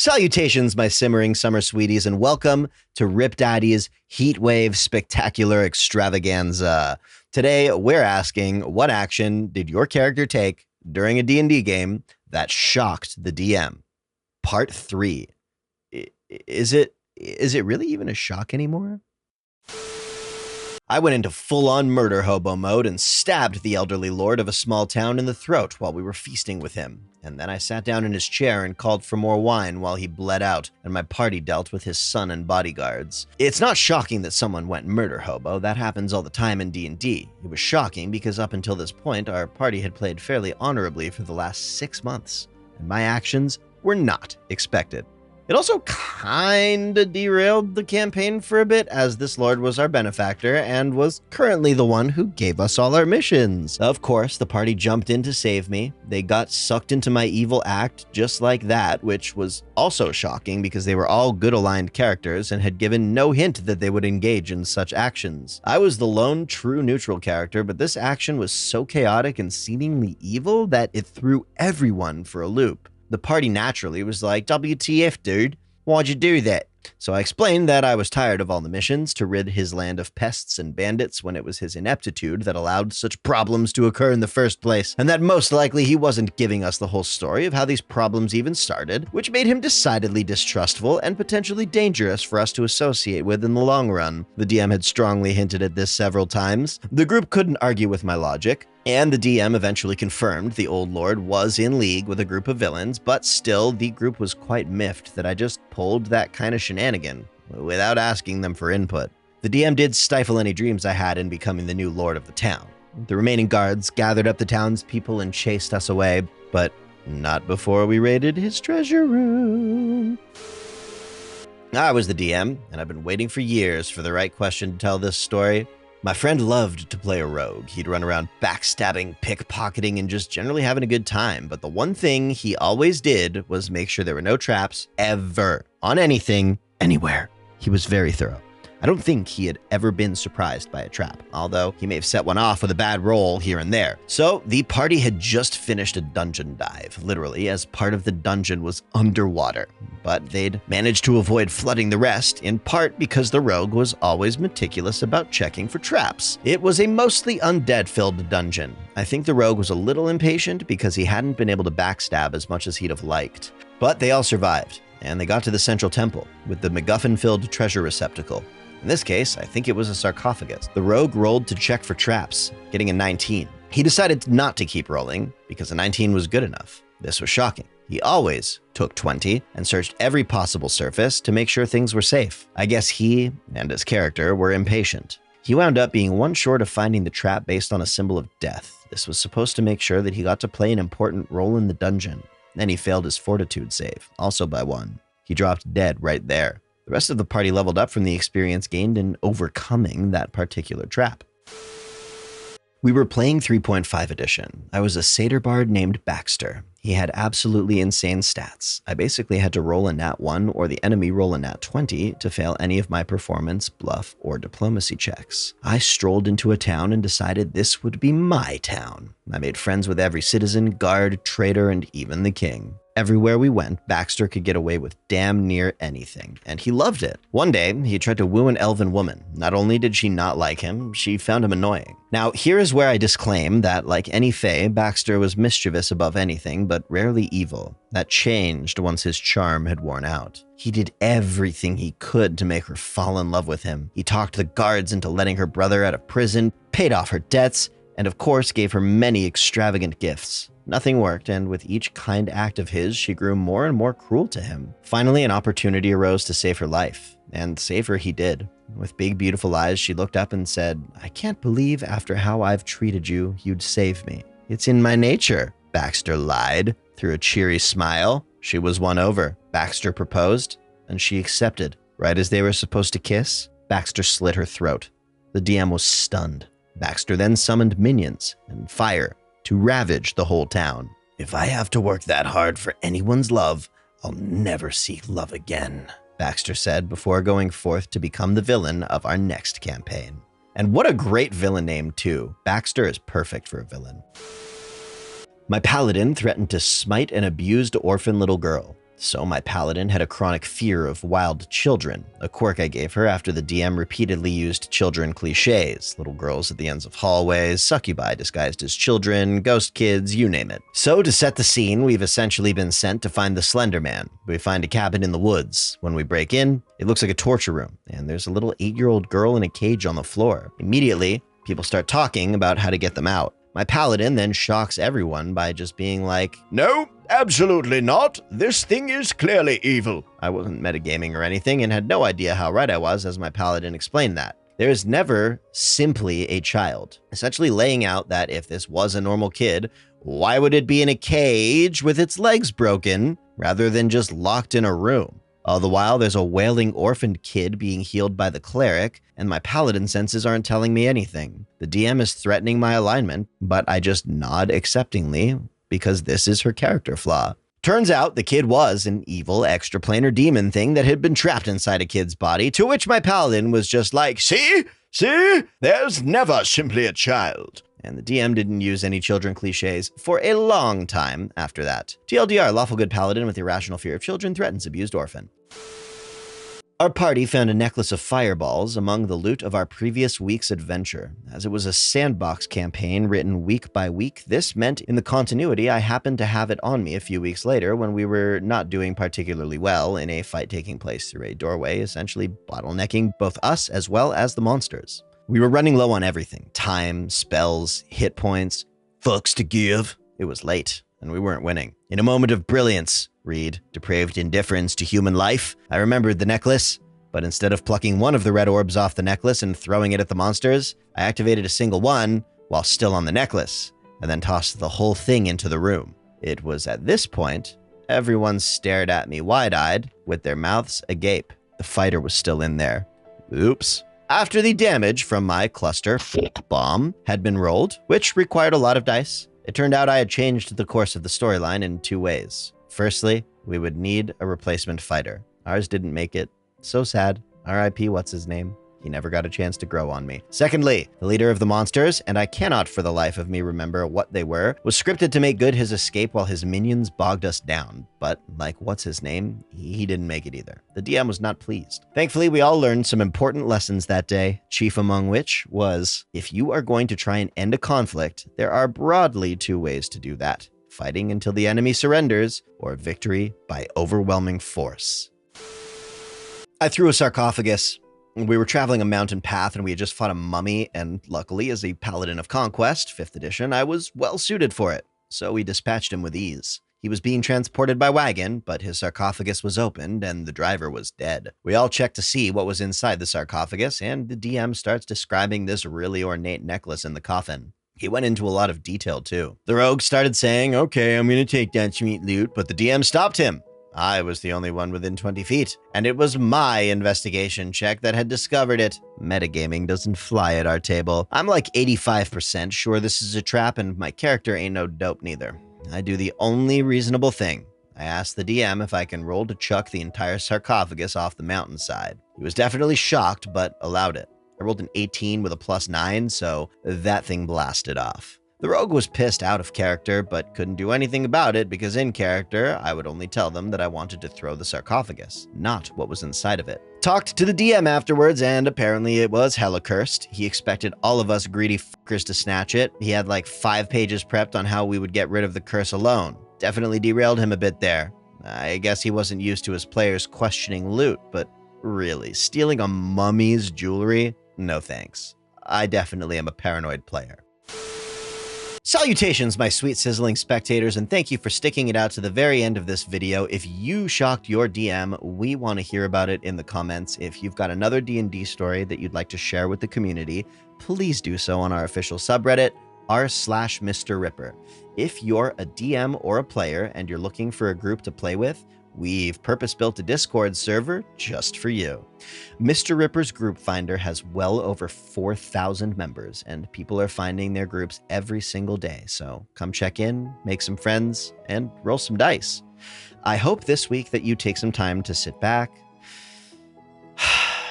Salutations, my simmering summer sweeties, and welcome to Rip Daddy's Heatwave Spectacular Extravaganza. Today, we're asking, what action did your character take during a D&D game that shocked the DM? Part 3. Is it really even a shock anymore? I went into full-on murder hobo mode and stabbed the elderly lord of a small town in the throat while we were feasting with him. And then I sat down in his chair and called for more wine while he bled out, and my party dealt with his son and bodyguards. It's not shocking that someone went murder hobo. That happens all the time in D&D. It was shocking because up until this point, our party had played fairly honorably for the last 6 months, and my actions were not expected. It also kinda derailed the campaign for a bit, as this lord was our benefactor and was currently the one who gave us all our missions. Of course, the party jumped in to save me. They got sucked into my evil act just like that, which was also shocking because they were all good aligned characters and had given no hint that they would engage in such actions. I was the lone true neutral character, but this action was so chaotic and seemingly evil that it threw everyone for a loop. The party naturally was like, WTF, dude? Why'd you do that? So I explained that I was tired of all the missions to rid his land of pests and bandits when it was his ineptitude that allowed such problems to occur in the first place, and that most likely he wasn't giving us the whole story of how these problems even started, which made him decidedly distrustful and potentially dangerous for us to associate with in the long run. The DM had strongly hinted at this several times. The group couldn't argue with my logic, and the DM eventually confirmed the old lord was in league with a group of villains, but still, the group was quite miffed that I just pulled that kind of shenanigan without asking them for input. The DM did stifle any dreams I had in becoming the new lord of the town. The remaining guards gathered up the townspeople and chased us away, but not before we raided his treasure room. I was the DM, and I've been waiting for years for the right question to tell this story. My friend loved to play a rogue. He'd run around backstabbing, pickpocketing, and just generally having a good time. But the one thing he always did was make sure there were no traps, ever, on anything, anywhere. He was very thorough. I don't think he had ever been surprised by a trap, although he may have set one off with a bad roll here and there. So the party had just finished a dungeon dive, literally, as part of the dungeon was underwater. But they'd managed to avoid flooding the rest, in part because the rogue was always meticulous about checking for traps. It was a mostly undead-filled dungeon. I think the rogue was a little impatient because he hadn't been able to backstab as much as he'd have liked. But they all survived, and they got to the central temple with the MacGuffin-filled treasure receptacle. In this case, I think it was a sarcophagus. The rogue rolled to check for traps, getting a 19. He decided not to keep rolling because a 19 was good enough. This was shocking. He always took 20 and searched every possible surface to make sure things were safe. I guess he and his character were impatient. He wound up being one short of finding the trap based on a symbol of death. This was supposed to make sure that he got to play an important role in the dungeon. Then he failed his fortitude save, also by 1. He dropped dead right there. The rest of the party leveled up from the experience gained in overcoming that particular trap. We were playing 3.5 edition. I was a satyr bard named Baxter. He had absolutely insane stats. I basically had to roll a nat 1 or the enemy roll a nat 20 to fail any of my performance, bluff, or diplomacy checks. I strolled into a town and decided this would be my town. I made friends with every citizen, guard, trader, and even the king. Everywhere we went, Baxter could get away with damn near anything, and he loved it. One day, he tried to woo an elven woman. Not only did she not like him, she found him annoying. Now, here is where I disclaim that, like any fae, Baxter was mischievous above anything, but rarely evil. That changed once his charm had worn out. He did everything he could to make her fall in love with him. He talked the guards into letting her brother out of prison, paid off her debts, and of course gave her many extravagant gifts. Nothing worked, and with each kind act of his, she grew more and more cruel to him. Finally, an opportunity arose to save her life, and save her he did. With big, beautiful eyes, she looked up and said, "I can't believe after how I've treated you, you'd save me." "It's in my nature," Baxter lied. Through a cheery smile, she was won over. Baxter proposed, and she accepted. Right as they were supposed to kiss, Baxter slit her throat. The DM was stunned. Baxter then summoned minions and fire to ravage the whole town. "If I have to work that hard for anyone's love, I'll never seek love again," Baxter said before going forth to become the villain of our next campaign. And what a great villain name, too. Baxter is perfect for a villain. My paladin threatened to smite an abused orphan little girl. So my paladin had a chronic fear of wild children, a quirk I gave her after the DM repeatedly used children cliches, little girls at the ends of hallways, succubi disguised as children, ghost kids, you name it. So to set the scene, we've essentially been sent to find the Slender Man. We find a cabin in the woods. When we break in, it looks like a torture room, and there's a little 8-year-old girl in a cage on the floor. Immediately, people start talking about how to get them out. My paladin then shocks everyone by just being like, "No, absolutely not. This thing is clearly evil." I wasn't metagaming or anything and had no idea how right I was as my paladin explained that. There is never simply a child, essentially laying out that if this was a normal kid, why would it be in a cage with its legs broken rather than just locked in a room? All the while, there's a wailing orphaned kid being healed by the cleric, and my paladin senses aren't telling me anything. The DM is threatening my alignment, but I just nod acceptingly because this is her character flaw. Turns out the kid was an evil extraplanar demon thing that had been trapped inside a kid's body, to which my paladin was just like, See? There's never simply a child." And the DM didn't use any children cliches for a long time after that. TLDR, lawful good paladin with irrational fear of children threatens abused orphan. Our party found a necklace of fireballs among the loot of our previous week's adventure. As it was a sandbox campaign written week by week, this meant in the continuity I happened to have it on me a few weeks later when we were not doing particularly well in a fight taking place through a doorway, essentially bottlenecking both us as well as the monsters. We were running low on everything: time, spells, hit points, fucks to give. It was late, and we weren't winning. In a moment of brilliance, read depraved indifference to human life, I remembered the necklace, but instead of plucking one of the red orbs off the necklace and throwing it at the monsters, I activated a single one while still on the necklace, and then tossed the whole thing into the room. It was at this point, everyone stared at me wide-eyed, with their mouths agape. The fighter was still in there. Oops. After the damage from my cluster bomb had been rolled, which required a lot of dice, it turned out I had changed the course of the storyline in 2 ways. Firstly, we would need a replacement fighter. Ours didn't make it. So sad. R.I.P. what's his name? He never got a chance to grow on me. Secondly, the leader of the monsters, and I cannot for the life of me remember what they were, was scripted to make good his escape while his minions bogged us down. But like, what's his name? He didn't make it either. The DM was not pleased. Thankfully, we all learned some important lessons that day, chief among which was, if you are going to try and end a conflict, there are broadly 2 ways to do that: fighting until the enemy surrenders, or victory by overwhelming force. I threw a sarcophagus. We were traveling a mountain path and we had just fought a mummy, and luckily, as a paladin of conquest, 5th edition, I was well suited for it. So we dispatched him with ease. He was being transported by wagon, but his sarcophagus was opened and the driver was dead. We all checked to see what was inside the sarcophagus, and the DM starts describing this really ornate necklace in the coffin. He went into a lot of detail too. The rogue started saying, "Okay, I'm gonna take that sweet loot," but the DM stopped him. I was the only one within 20 feet, and it was my investigation check that had discovered it. Metagaming doesn't fly at our table. I'm like 85% sure this is a trap, and my character ain't no dope neither. I do the only reasonable thing. I asked the DM if I can roll to chuck the entire sarcophagus off the mountainside. He was definitely shocked, but allowed it. I rolled an 18 with a +9, so that thing blasted off. The rogue was pissed out of character, but couldn't do anything about it because in character, I would only tell them that I wanted to throw the sarcophagus, not what was inside of it. Talked to the DM afterwards, and apparently it was hella cursed. He expected all of us greedy fuckers to snatch it. He had like 5 pages prepped on how we would get rid of the curse alone. Definitely derailed him a bit there. I guess he wasn't used to his players questioning loot, but really, stealing a mummy's jewelry? No thanks. I definitely am a paranoid player. Salutations, my sweet sizzling spectators, and thank you for sticking it out to the very end of this video. If you shocked your DM, we want to hear about it in the comments. If you've got another D&D story that you'd like to share with the community, please do so on our official subreddit, r/MrRipper. If you're a DM or a player and you're looking for a group to play with, we've purpose-built a Discord server just for you. Mr. Ripper's group finder has well over 4,000 members, and people are finding their groups every single day. So come check in, make some friends, and roll some dice. I hope this week that you take some time to sit back,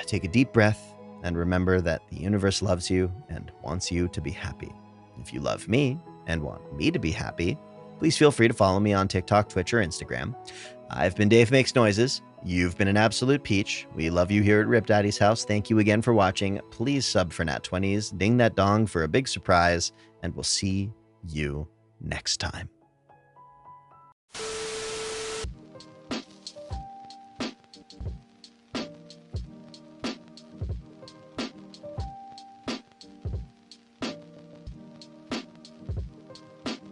take a deep breath, and remember that the universe loves you and wants you to be happy. If you love me and want me to be happy, please feel free to follow me on TikTok, Twitch, or Instagram. I've been Dave Makes Noises. You've been an absolute peach. We love you here at Rip Daddy's house. Thank you again for watching. Please sub for Nat 20s. Ding that dong for a big surprise. And we'll see you next time.